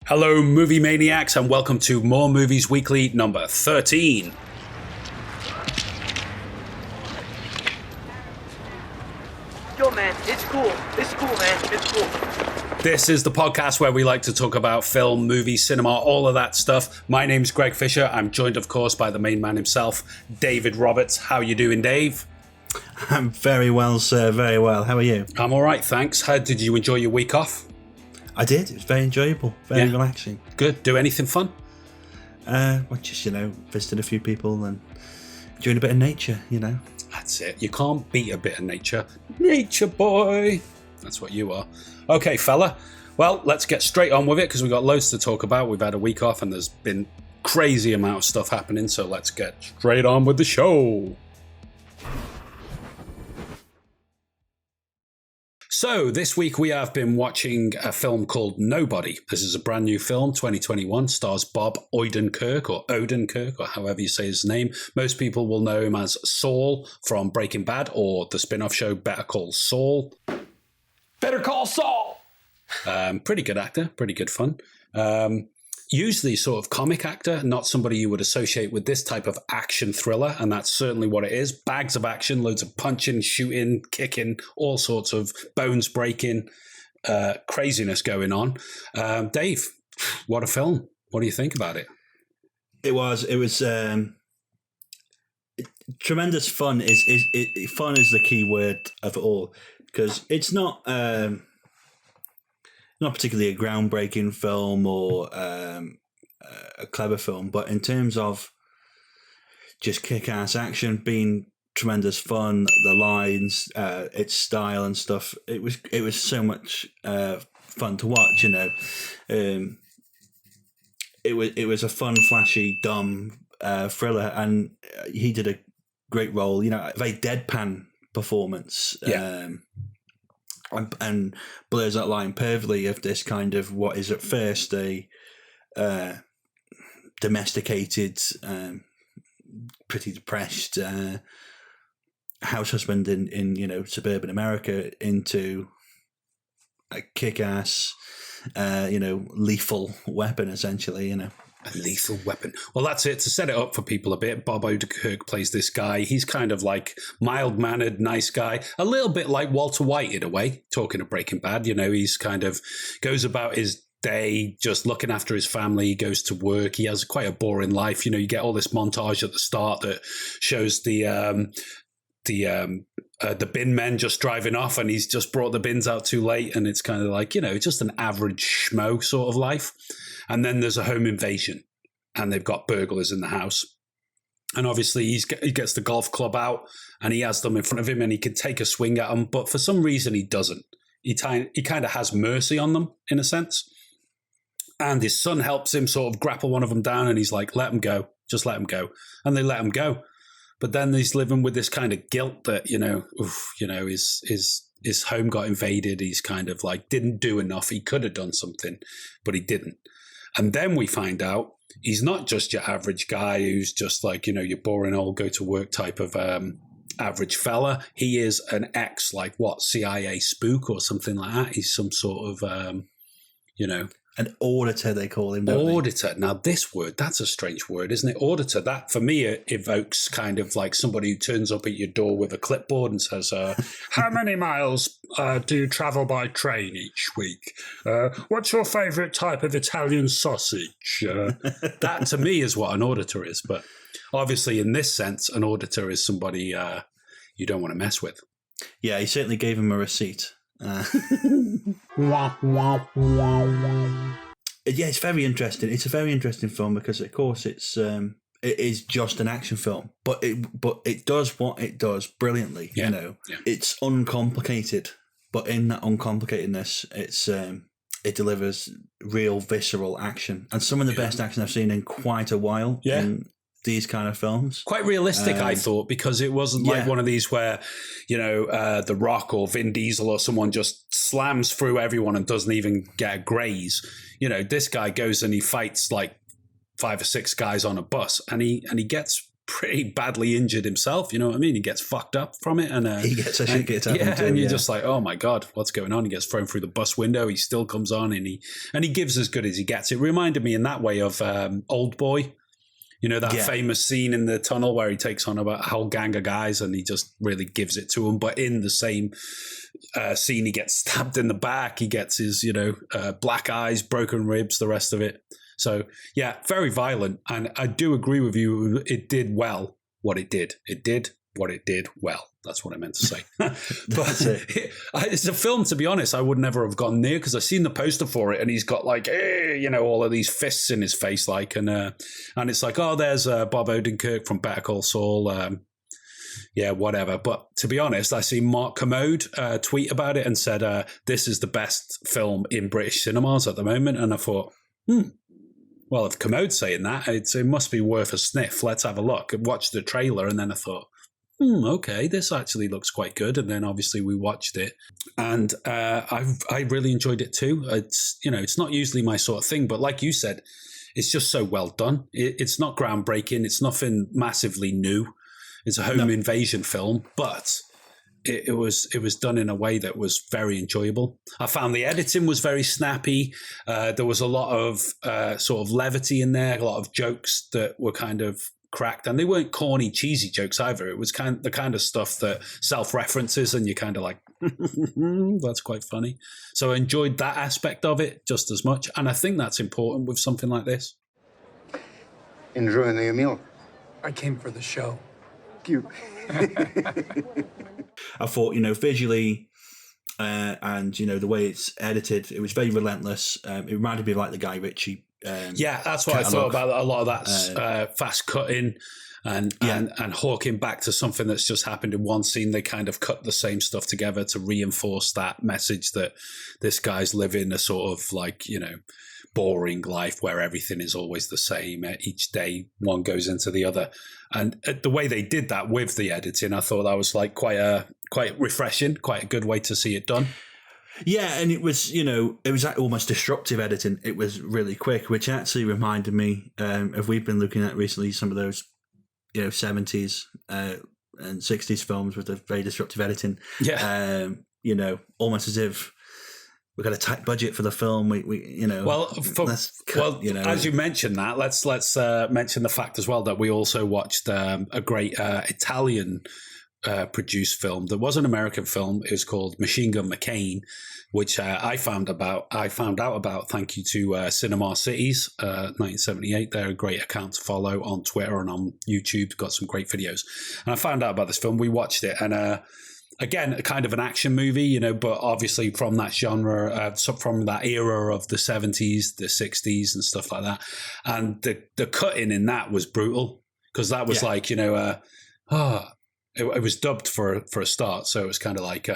Hello, movie maniacs, and welcome to More Movies Weekly number 13. Yo, man, it's cool. It's cool, man. It's cool. This is the podcast where we like to talk about film, movies, cinema, all of that stuff. My name's Greg Fisher. I'm joined, of course, by the main man himself, David Roberts. How you doing, Dave? I'm very well, sir. Very well. How are you? I'm all right, thanks. How did you enjoy your week off? I did. It was very enjoyable. Very relaxing. Good. Do anything fun? Well, just, visiting a few people and enjoying a bit of nature, That's it. You can't beat a bit of nature. Nature boy. That's what you are. Okay, fella. Well, let's get straight on with it because we've got loads to talk about. We've had a week off and there's been crazy amount of stuff happening. So let's get straight on with the show. So this week we have been watching a film called Nobody. This is a brand new film, 2021, stars Bob Odenkirk or however you say his name. Most people will know him as Saul from Breaking Bad or the spin-off show Better Call Saul. Better call Saul. Pretty good actor, pretty good fun. Usually sort of comic actor, not somebody you would associate with this type of action thriller, and that's certainly what it is. Bags of action, loads of punching, shooting, kicking, all sorts of bones breaking, craziness going on. Dave, what a film. What do you think about it? It was tremendous fun. Fun is the key word of it all, because it's not particularly a groundbreaking film or a clever film, but in terms of just kick-ass action, being tremendous fun, the lines, its style and stuff, it was so much fun to watch. It was a fun, flashy, dumb thriller, and he did a great role. A very deadpan performance. Yeah. And blurs that line perfectly of this kind of what is at first a domesticated, pretty depressed house husband in suburban America into a kick-ass, lethal weapon, essentially. A lethal weapon. Well, that's it. To set it up for people a bit, Bob Odenkirk plays this guy. He's kind of like mild-mannered, nice guy. A little bit like Walter White in a way, talking of Breaking Bad. He's kind of goes about his day just looking after his family. He goes to work. He has quite a boring life. You get all this montage at the start that shows the bin men just driving off, and he's just brought the bins out too late. And it's kind of like, just an average schmo sort of life. And then there's a home invasion and they've got burglars in the house. And obviously he gets the golf club out and he has them in front of him and he can take a swing at them. But for some reason he doesn't. He kind of has mercy on them in a sense. And his son helps him sort of grapple one of them down and he's like, let him go. Just let him go. And they let him go. But then he's living with this kind of guilt that, his home got invaded. He's kind of like didn't do enough. He could have done something, but he didn't. And then we find out he's not just your average guy who's just like, your boring old go to work type of average fella. He is an CIA spook or something like that. He's some sort of, An auditor, they call him, don't auditor. Now, this word, that's a strange word, isn't it? Auditor, that for me evokes kind of like somebody who turns up at your door with a clipboard and says, how many miles do you travel by train each week? What's your favourite type of Italian sausage? That to me is what an auditor is. But obviously in this sense, an auditor is somebody you don't want to mess with. Yeah, he certainly gave him a receipt. It's very interesting. It's a very interesting film because, of course, it is just an action film, but it does what it does brilliantly. Yeah. It's uncomplicated, but in that uncomplicatedness, it delivers real visceral action and some of the best action I've seen in quite a while. Yeah. In these kind of films. Quite realistic, I thought, because it wasn't like one of these where, The Rock or Vin Diesel or someone just slams through everyone and doesn't even get a graze. This guy goes and he fights like 5 or 6 guys on a bus and he gets pretty badly injured himself. You know what I mean? He gets fucked up from it, and he gets a shit kicked out of him too, and you're just like, oh my god, what's going on? He gets thrown through the bus window. He still comes on, and he gives as good as he gets. It reminded me in that way of Old Boy. You know, that famous scene in the tunnel where he takes on about a whole gang of guys and he just really gives it to them. But in the same scene, he gets stabbed in the back. He gets his, black eyes, broken ribs, the rest of it. So, yeah, very violent. And I do agree with you. It did well what it did. It did what it did well. That's what I meant to say. But it's a film, to be honest, I would never have gone near because I've seen the poster for it and he's got like, all of these fists in his face, like, and it's like, oh, there's Bob Odenkirk from Better Call Saul. Whatever. But to be honest, I see Mark Commode tweet about it and said, this is the best film in British cinemas at the moment. And I thought, well, if Commode's saying that, it must be worth a sniff. Let's have a look. I watched the trailer and then I thought, okay, this actually looks quite good. And then obviously we watched it and I really enjoyed it too. It's not usually my sort of thing, but like you said, it's just so well done. It's not groundbreaking. It's nothing massively new. It's a home invasion film, but it was done in a way that was very enjoyable. I found the editing was very snappy. There was a lot of sort of levity in there, a lot of jokes that were kind of cracked, and they weren't corny, cheesy jokes either. It was the kind of stuff that self-references, and you're kind of like, that's quite funny. So I enjoyed that aspect of it just as much, and I think that's important with something like this. Enjoying the meal? I came for the show. Cute. I thought, visually and, the way it's edited, it was very relentless. It reminded me of like the Guy Ritchie. That's what I thought about a lot of that fast cutting and hawking back to something that's just happened in one scene. They kind of cut the same stuff together to reinforce that message that this guy's living a sort of like, boring life where everything is always the same. Each day one goes into the other. And the way they did that with the editing, I thought that was like quite refreshing, quite a good way to see it done. Yeah, and it was, it was almost disruptive editing. It was really quick, which actually reminded me of we've been looking at recently some of those, 70s and 60s films with the very disruptive editing. Yeah. Almost as if we've got a tight budget for the film. As you mentioned that, let's mention the fact as well that we also watched a great Italian produced film. There was an American film. It was called Machine Gun McCain, which I found out about thank you to Cinema Cities 1978. They're a great account to follow on Twitter and on YouTube. Got some great videos. And I found out about this film. We watched it, and again, a kind of an action movie, but obviously from that genre, from that era of the 70s, the 60s and stuff like that. And the cutting in that was brutal because that was like, it was dubbed for a start. So it was kind of like,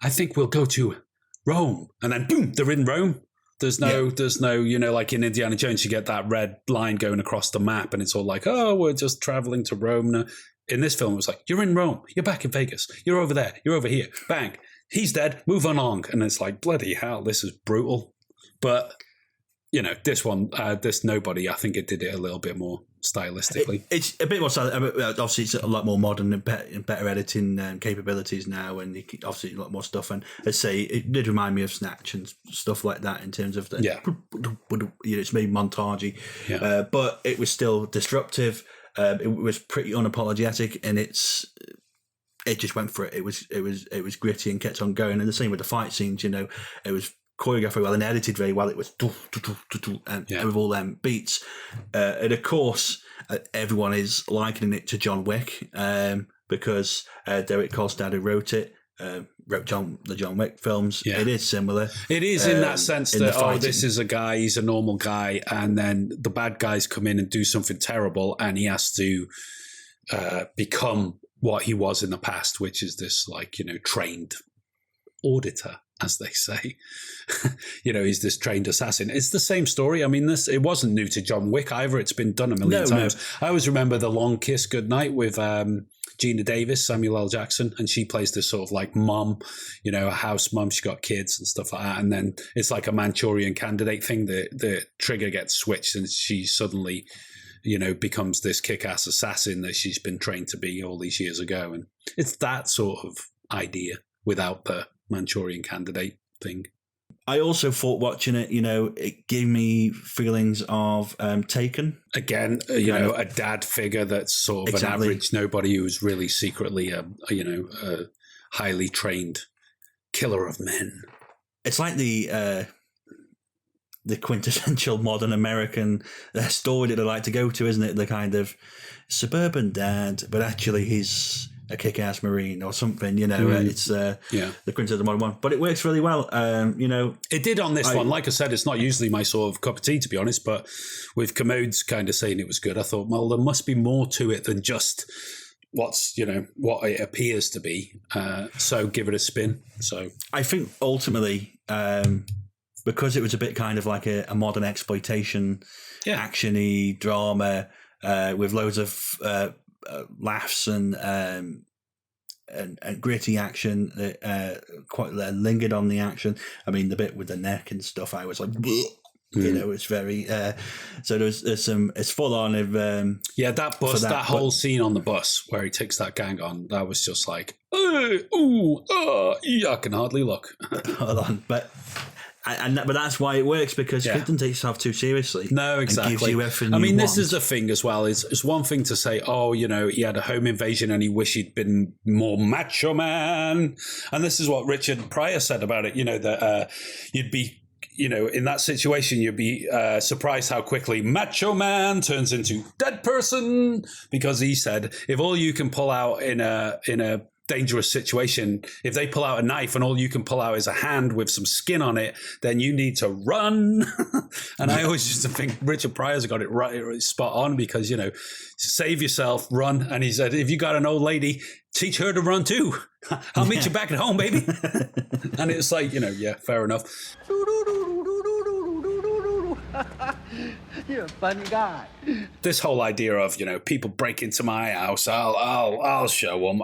I think we'll go to Rome. And then boom, they're in Rome. There's no, like in Indiana Jones, you get that red line going across the map and it's all like, oh, we're just traveling to Rome now. In this film, it was like, you're in Rome, you're back in Vegas, you're over there, you're over here, bang, he's dead, move along. And it's like, bloody hell, this is brutal. But, this one, this Nobody, I think it did it a little bit more stylistically. It's a bit more stylistic. Obviously, it's a lot more modern and better editing capabilities now, and obviously a lot more stuff. And I say, it did remind me of Snatch and stuff like that in terms of the, it's very montagey, but it was still disruptive. It was pretty unapologetic, and it just went for it. It was gritty and kept on going. And the same with the fight scenes. It was choreographed very well and edited very well. It was and with all them beats. And of course, everyone is likening it to John Wick because Derek Kolstad, who wrote it, wrote the John Wick films. Yeah. It is similar. It is in that sense that, this is a guy, he's a normal guy, and then the bad guys come in and do something terrible, and he has to become what he was in the past, which is this, trained auditor, as they say. He's this trained assassin. It's the same story. I mean, it wasn't new to John Wick either. It's been done a million times. I always remember The Long Kiss Goodnight with Gina Davis, Samuel L. Jackson, and she plays this sort of like mom, a house mom. She got kids and stuff like that. And then it's like a Manchurian Candidate thing. The trigger gets switched and she suddenly becomes this kick-ass assassin that she's been trained to be all these years ago. And it's that sort of idea without the Manchurian Candidate thing. I also thought watching it, it gave me feelings of Taken. Again, a dad figure that's sort of Exactly. an average nobody who's really secretly a highly trained killer of men. It's like the quintessential modern American story that I like to go to, isn't it? The kind of suburban dad, but actually he's a kick-ass Marine or something, It's the quintessential modern one. But it works really well, It did on this one. Like I said, it's not usually my sort of cup of tea, to be honest, but with Commode's kind of saying it was good, I thought, well, there must be more to it than just what it appears to be. So give it a spin. So I think ultimately, because it was a bit kind of like a modern exploitation, action-y drama with loads of laughs and gritty action, quite lingered on the action. I mean, the bit with the neck and stuff, I was like, it's very. So there's some. It's full on of. That bus, that whole scene on the bus where he takes that gang on, that was just like, I can hardly look. Hold on, but that's why it works, because it doesn't take itself too seriously. No, exactly. And gives you everything I mean, you this want. is the thing as well. It's one thing to say, he had a home invasion and he wished he'd been more macho man. And this is what Richard Pryor said about it, that you'd be, in that situation, you'd be surprised how quickly macho man turns into dead person, because he said, if all you can pull out in a dangerous situation, if they pull out a knife and all you can pull out is a hand with some skin on it, then you need to run. And I always used to think Richard Pryor's got it right spot on, because save yourself, run. And he said, if you got an old lady, teach her to run too. I'll meet you back at home, baby. And it's like, fair enough. You're a funny guy. This whole idea of, people break into my house, I'll show them.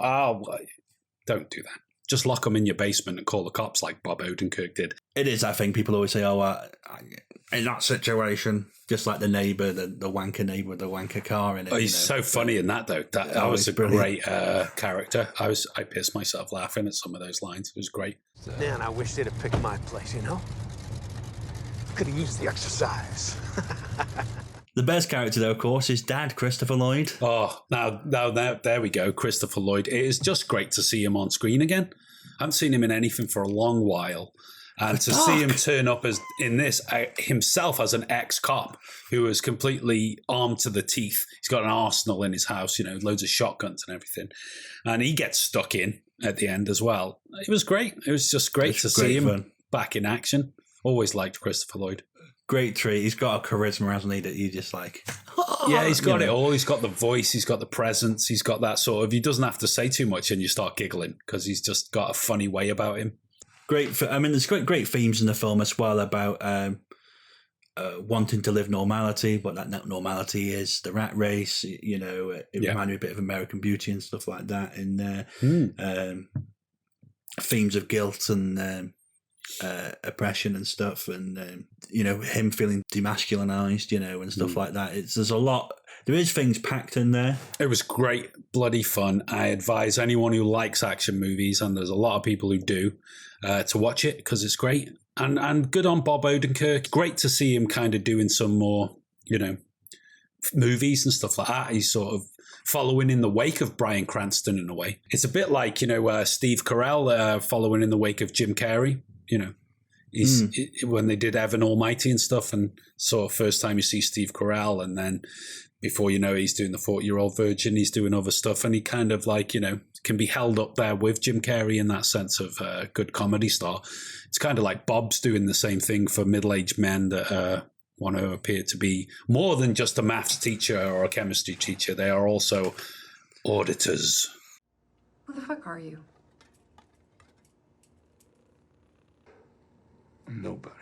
Don't do that. Just lock them in your basement and call the cops like Bob Odenkirk did. It is, I think people always say, in that situation, just like the neighbour, the wanker neighbour with the wanker car in it. Oh, he's so funny in that, though. That was a great character. I pissed myself laughing at some of those lines. It was great. Man, I wish they'd have picked my place, Could have used the exercise. The best character, though, of course, is Dad, Christopher Lloyd. Oh, now, there we go, Christopher Lloyd. It is just great to see him on screen again. I haven't seen him in anything for a long while. And to see him turn up as in this himself as an ex-cop who is completely armed to the teeth. He's got an arsenal in his house, loads of shotguns and everything. And he gets stuck in at the end as well. It was great. It was just great to see him back in action. Always liked Christopher Lloyd. Great treat. He's got a charisma, hasn't he, that you just like... Yeah, he's got it all. He's got the voice. He's got the presence. He's got that sort of... He doesn't have to say too much and you start giggling because he's just got a funny way about him. There's great themes in the film as well about wanting to live normality, what that normality is, the rat race, it reminded me a bit of American Beauty and stuff like that in there. Themes of guilt and... oppression and stuff, and him feeling demasculinized, and stuff like that. There's a lot. There is things packed in there. It was great, bloody fun. I advise anyone who likes action movies, and there's a lot of people who do, to watch it because it's great. And good on Bob Odenkirk. Great to see him kind of doing some more, movies and stuff like that. He's sort of following in the wake of Bryan Cranston in a way. It's a bit like Steve Carell following in the wake of Jim Carrey. When they did Evan Almighty and stuff, and sort of first time you see Steve Carell, and then before you know it, he's doing the 40-Year-Old Virgin, he's doing other stuff, and he kind of can be held up there with Jim Carrey in that sense of good comedy star. It's kind of like Bob's doing the same thing for middle-aged men that want to appear to be more than just a maths teacher or a chemistry teacher. They are also auditors. Who the fuck are you? Nobody.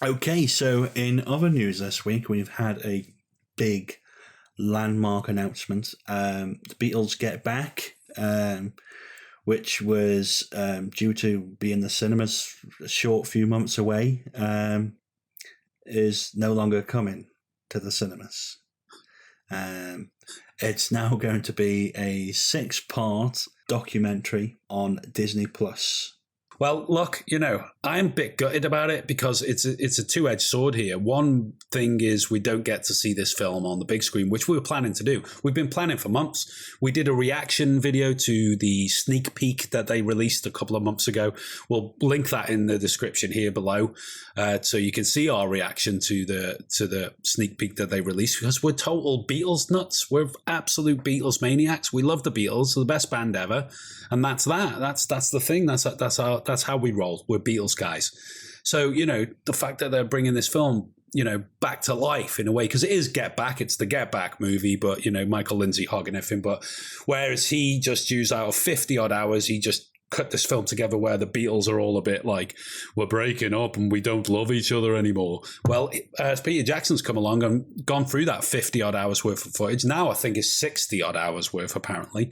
Okay, so in other news this week, we've had a big landmark announcement. The Beatles Get Back, which was due to be in the cinemas a short few months away. is no longer coming to the cinemas. It's now going to be a 6-part documentary on Disney Plus. Well, look, I'm a bit gutted about it because it's a two-edged sword here. One thing is we don't get to see this film on the big screen, which we were planning to do. We've been planning for months. We did a reaction video to the sneak peek that they released a couple of months ago. We'll link that in the description here below, so you can see our reaction to the sneak peek that they released, because we're total Beatles nuts. We're absolute Beatles maniacs. We love the Beatles, they're the best band ever, and that's that. That's the thing. That's how we roll. We're Beatles guys. So, the fact that they're bringing this film, back to life in a way, because it is Get Back. It's the Get Back movie, but, Michael Lindsay hogging everything. But whereas he just used out of 50 odd hours, he just cut this film together where the Beatles are all a bit like, we're breaking up and we don't love each other anymore. Well, as Peter Jackson's come along and gone through that 50 odd hours worth of footage, now I think it's 60 odd hours worth apparently,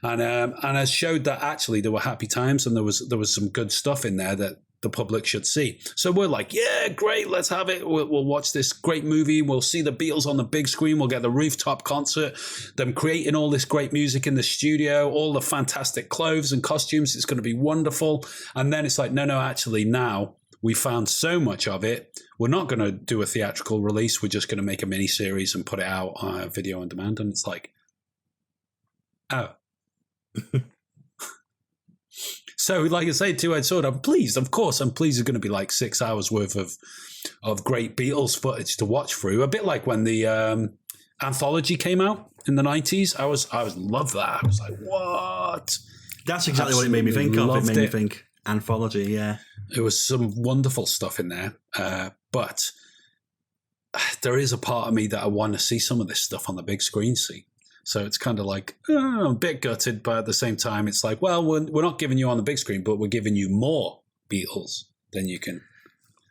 and has showed that actually there were happy times and there was some good stuff in there that the public should see. So we're like, yeah, great, let's have it. We'll watch this great movie. We'll see the Beatles on the big screen. We'll get the rooftop concert, them creating all this great music in the studio, all the fantastic clothes and costumes. It's going to be wonderful. And then it's like, no, actually now we found so much of it. We're not going to do a theatrical release. We're just going to make a mini series and put it out on video on demand. And it's like, oh. So, like I say, two-edged sword. I'm pleased. Of course, I'm pleased. There's going to be like 6 hours worth of great Beatles footage to watch through. A bit like when the anthology came out in the 90s. I was love that. I was like, what? That's exactly what it made me think of. It made me think anthology. Yeah, there was some wonderful stuff in there, but there is a part of me that I want to see some of this stuff on the big screen. So it's kind of like, a bit gutted, but at the same time, it's like, well, we're not giving you on the big screen, but we're giving you more Beatles than you can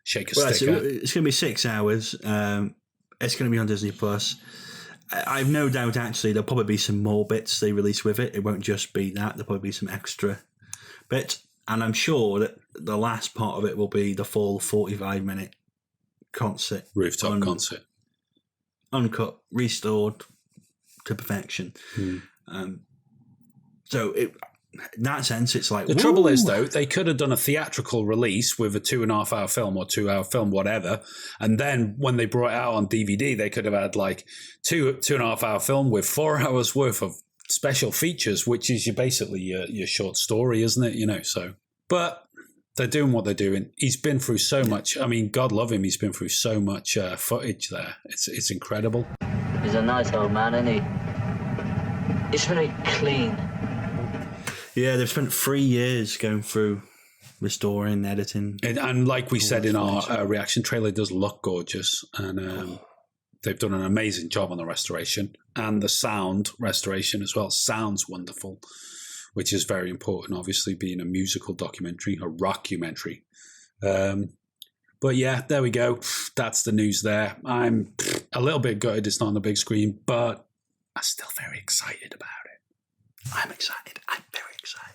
shake a stick at. It's going to be 6 hours. It's going to be on Disney Plus. I've no doubt, actually, there'll probably be some more bits they release with it. It won't just be that. There'll probably be some extra bits. And I'm sure that the last part of it will be the full 45-minute concert. Rooftop concert. Uncut, restored to perfection. So in that sense, it's like... The trouble is, though, they could have done a theatrical release with a 2.5-hour film or 2-hour film, whatever, and then when they brought it out on DVD, they could have had like 2.5-hour film with 4 hours worth of special features, which is basically your short story, isn't it? So, but they're doing what they're doing. He's been through so much. I mean, God love him. He's been through so much footage there. It's incredible. He's a nice old man, isn't he? He's very clean. Yeah, they've spent 3 years going through restoring, editing. And like we said in our reaction trailer, it does look gorgeous. And they've done an amazing job on the restoration. And the sound restoration as well sounds wonderful, which is very important, obviously, being a musical documentary, a rockumentary. But yeah, there we go. That's the news there. I'm a little bit gutted it's not on the big screen, but I'm still very excited about it. I'm excited. I'm very excited.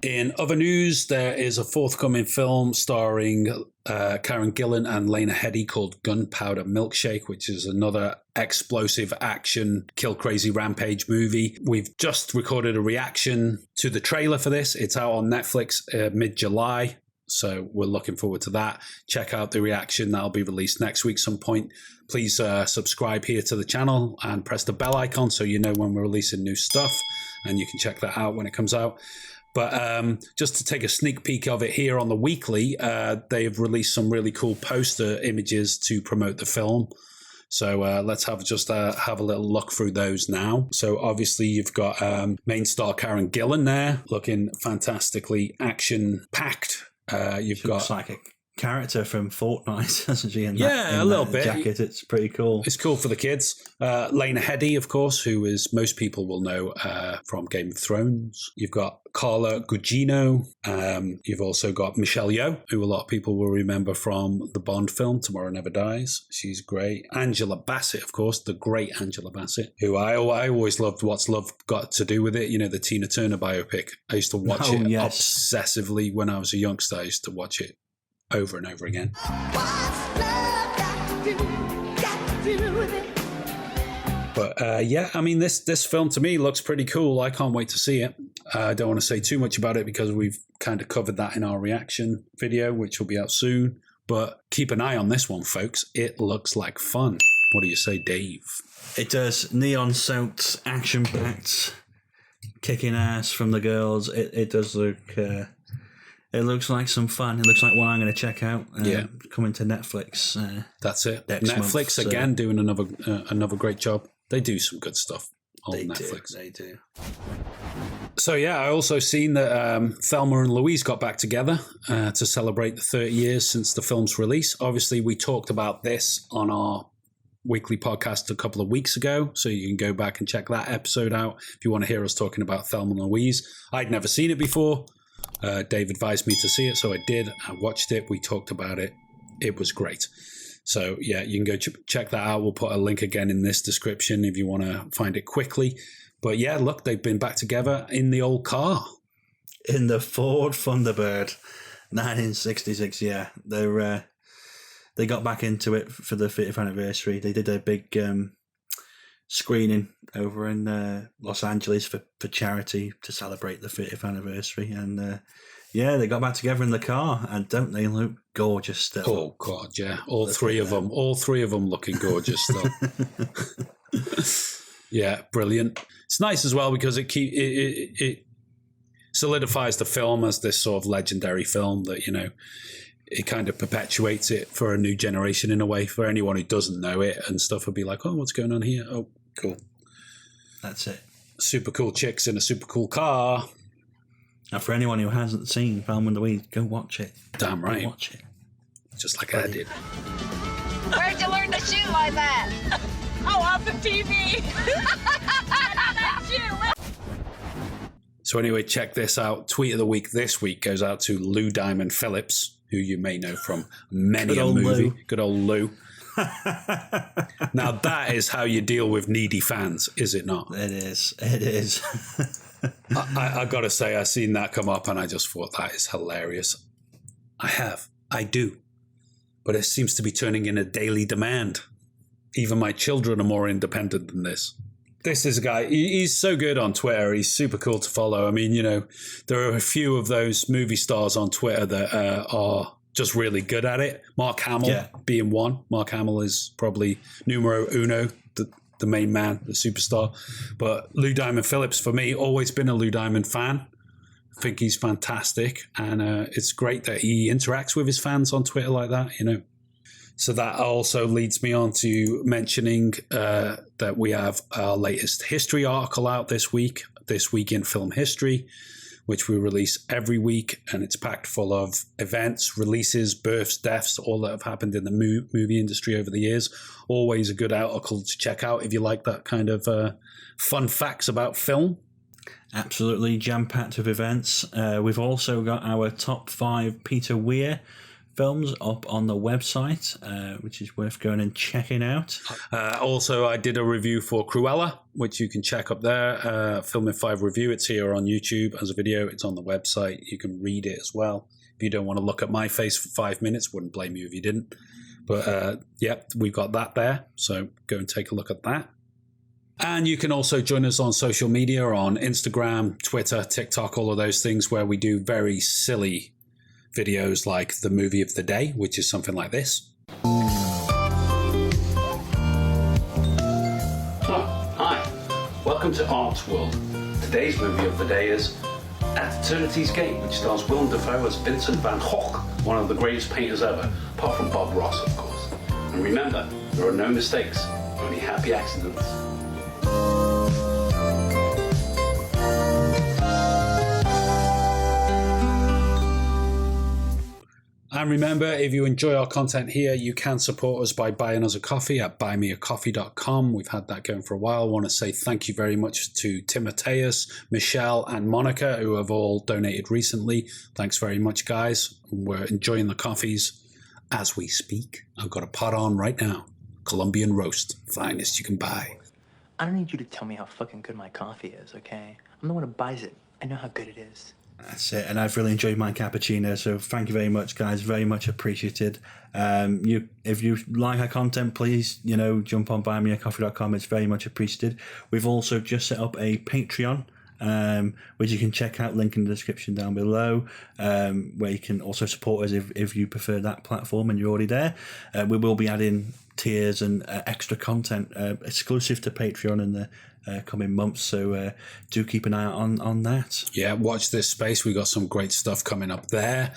In other news, there is a forthcoming film starring Karen Gillan and Lena Headey called Gunpowder Milkshake, which is another explosive action kill crazy rampage movie. We've just recorded a reaction to the trailer for this. It's out on Netflix mid-July. So we're looking forward to that. Check out the reaction. That'll be released next week some point. Please subscribe here to the channel and press the bell icon so you know when we're releasing new stuff, and you can check that out when it comes out. But just to take a sneak peek of it here on the weekly, they've released some really cool poster images to promote the film. So let's have a little look through those now. So obviously you've got main star Karen Gillan there, looking fantastically action-packed. You've got like a character from Fortnite, doesn't she? A little bit. Jacket, it's pretty cool. It's cool for the kids. Lena Headey, of course, who is most people will know from Game of Thrones. You've got Carla Gugino. You've also got Michelle Yeoh, who a lot of people will remember from the Bond film Tomorrow Never Dies. She's great. Angela Bassett, of course, the great Angela Bassett, who I always loved. What's Love Got to Do with It? The Tina Turner biopic. I used to watch it obsessively when I was a youngster. I used to watch it over and over again. But yeah, I mean, this film to me looks pretty cool. I can't wait to see it. I don't want to say too much about it because we've kind of covered that in our reaction video, which will be out soon. But keep an eye on this one, folks. It looks like fun. What do you say, Dave? It does. Neon-soaked, action-packed, kicking ass from the girls. It does look... it looks like some fun. It looks like one I'm going to check out. Coming to Netflix. That's it. month, Netflix again doing another great job. They do some good stuff on Netflix. They do. So yeah, I also seen that Thelma and Louise got back together to celebrate the 30 years since the film's release. Obviously, we talked about this on our weekly podcast a couple of weeks ago, so you can go back and check that episode out if you want to hear us talking about Thelma and Louise. I'd never seen it before. Dave advised me to see it, so I did. I watched it. We talked about it. It was great. So yeah, you can go check that out. We'll put a link again in this description if you want to find it quickly. But yeah, look, they've been back together in the old car. In the Ford Thunderbird, 1966, yeah. They got back into it for the 30th anniversary. They did a big screening over in Los Angeles for charity to celebrate the 30th anniversary. And yeah, they got back together in the car. And don't they look gorgeous still? Oh, God, yeah. All three of them looking gorgeous still. Yeah, brilliant. It's nice as well because it solidifies the film as this sort of legendary film that, you know, it kind of perpetuates it for a new generation in a way. For anyone who doesn't know it and stuff will be like, oh, what's going on here? Oh, cool. That's it. Super cool chicks in a super cool car. And for anyone who hasn't seen Thelma and Louise, go watch it. Damn right. Go watch it. Just like I did. Where'd you learn to shoot like that? Oh, off the TV. So anyway, check this out. Tweet of the week this week goes out to Lou Diamond Phillips, who you may know from many a movie. Lou. Good old Lou. Now that is how you deal with needy fans, is it not? It is. It is. I got to say, I seen that come up and I just thought that is hilarious. I do. But it seems to be turning in a daily demand. Even my children are more independent than this. This is a guy, he's so good on Twitter. He's super cool to follow. I mean, you know, there are a few of those movie stars on Twitter that are just really good at it. Mark Hamill being one. Mark Hamill is probably numero uno, the main man, the superstar. But Lou Diamond Phillips, for me, always been a Lou Diamond fan. I think he's fantastic. And it's great that he interacts with his fans on Twitter like that, you know. So that also leads me on to mentioning that we have our latest history article out this week in film history, which we release every week. And it's packed full of events, releases, births, deaths, all that have happened in the movie industry over the years. Always a good article to check out if you like that kind of fun facts about film. Absolutely jam-packed with events. We've also got our top 5 Peter Weir films up on the website, which is worth going and checking out. Also, I did a review for Cruella, which you can check up there. Film in 5 review. It's here on YouTube as a video. It's on the website. You can read it as well. If you don't want to look at my face for 5 minutes, wouldn't blame you if you didn't. But we've got that there. So go and take a look at that. And you can also join us on social media on Instagram, Twitter, TikTok, all of those things where we do very silly videos like the movie of the day, which is something like this. Hi, welcome to Art's World. Today's movie of the day is At Eternity's Gate, which stars Willem Dafoe as Vincent van Gogh, one of the greatest painters ever, apart from Bob Ross, of course. And remember, there are no mistakes, only happy accidents. And remember, if you enjoy our content here, you can support us by buying us a coffee at buymeacoffee.com. We've had that going for a while. I want to say thank you very much to Timotheus, Michelle, and Monica, who have all donated recently. Thanks very much, guys. We're enjoying the coffees as we speak. I've got a pot on right now. Colombian roast, finest you can buy. I don't need you to tell me how fucking good my coffee is, okay? I'm the one who buys it. I know how good it is. That's it, and I've really enjoyed my cappuccino, so thank you very much, guys. Very much appreciated. If you like our content, please, jump on buymeacoffee.com. It's very much appreciated. We've also just set up a Patreon, which you can check out, link in the description down below, where you can also support us if you prefer that platform and you're already there. We will be adding tiers and extra content exclusive to Patreon in the coming months, so do keep an eye out on that. Yeah, watch this space. We got some great stuff coming up there.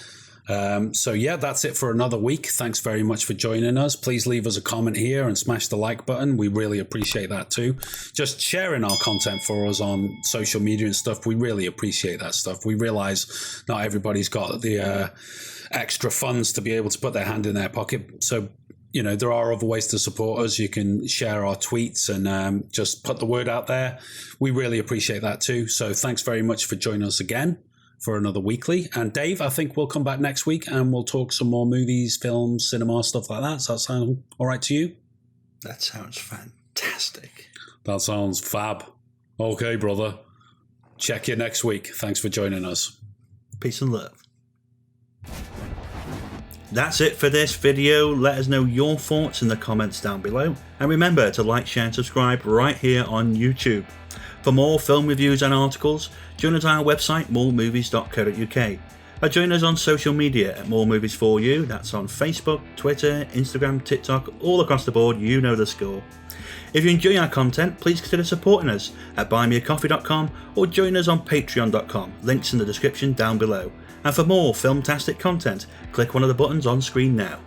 So yeah, that's it for another week. Thanks very much for joining us. Please leave us a comment here and smash the like button. We really appreciate that too. Just sharing our content for us on social media and stuff. We really appreciate that stuff. We realize not everybody's got the extra funds to be able to put their hand in their pocket. So there are other ways to support us. You can share our tweets and just put the word out there. We really appreciate that too. So thanks very much for joining us again for another weekly. And Dave, I think we'll come back next week and we'll talk some more movies, films, cinema, stuff like that. Does that sound all right to you? That sounds fantastic. That sounds fab. Okay, brother. Check you next week. Thanks for joining us. Peace and love. That's it for this video. Let us know your thoughts in the comments down below. And remember to like, share and subscribe right here on YouTube. For more film reviews and articles, join us on our website moremovies.co.uk. Or join us on social media at More Movies For You. That's on Facebook, Twitter, Instagram, TikTok, all across the board. You know the score. If you enjoy our content, please consider supporting us at buymeacoffee.com or join us on patreon.com. Links in the description down below. And for more filmtastic content, click one of the buttons on screen now.